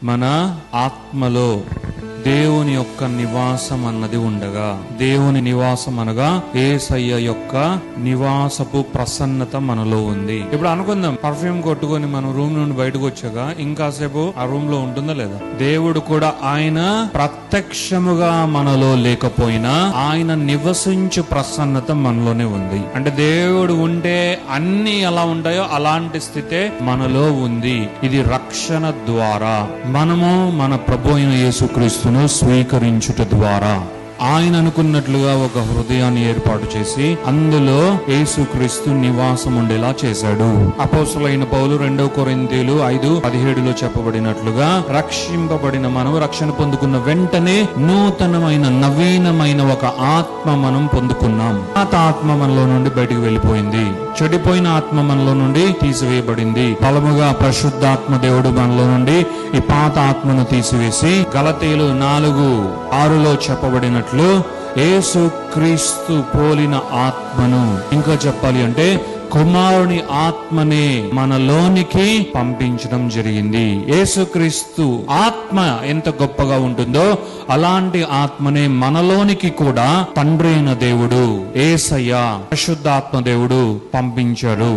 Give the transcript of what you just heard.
మన ఆత్మలో దేవుని యొక్క నివాసం అన్నది ఉండగా, దేవుని నివాసం అనగా యేసయ్య యొక్క నివాసపు ప్రసన్నత మనలో ఉంది. ఇప్పుడు అనుకుందాం, పర్ఫ్యూమ్ కొట్టుకొని మనం రూమ్ నుండి బయటకు వచ్చాక ఇంకాసేపు ఆ రూమ్ లో ఉంటుందా లేదా? దేవుడు కూడా ఆయన ప్రత్యక్షముగా మనలో లేకపోయినా ఆయన నివసించు ప్రసన్నత మనలోనే ఉంది. అంటే దేవుడు ఉంటే అన్ని ఎలా ఉంటాయో అలాంటి స్థితే మనలో ఉంది. ఇది రక్షణ ద్వారా మనము మన ప్రభు అయిన యేసుక్రీస్తును స్వీకరించుట ద్వారా ఆయన అనుకున్నట్లుగా ఒక హృదయాన్ని ఏర్పాటు చేసి అందులో యేసుక్రీస్తు నివాసం ఉండేలా చేశాడు. అపోస్తలుడైన పౌలు 2 కొరింథీయులు 5:17 చెప్పబడినట్లుగా రక్షింపబడిన మనం రక్షణ పొందుకున్న వెంటనే నూతనమైన నవీనమైన ఒక ఆత్మ మనం పొందుకున్నాం. పాత ఆత్మ మనలో నుండి బయటికి వెళ్ళిపోయింది. చెడిపోయిన ఆత్మ మనలో నుండి తీసివేయబడింది. బలముగా పరిశుద్ధాత్మ దేవుడు మనలో నుండి ఈ పాత ఆత్మను తీసివేసి గలతీయులు 4:6 చెప్పబడిన యేసుక్రీస్తు పోలిన ఆత్మను, ఇంకా చెప్పాలి అంటే కుమారుని ఆత్మనే మనలోనికి పంపించడం జరిగింది. యేసుక్రీస్తు ఆత్మ ఎంత గొప్పగా ఉంటుందో అలాంటి ఆత్మనే మనలోనికి కూడా తండ్రి అయిన దేవుడు యేసయ్య పరిశుద్ధాత్మ దేవుడు పంపించాడు.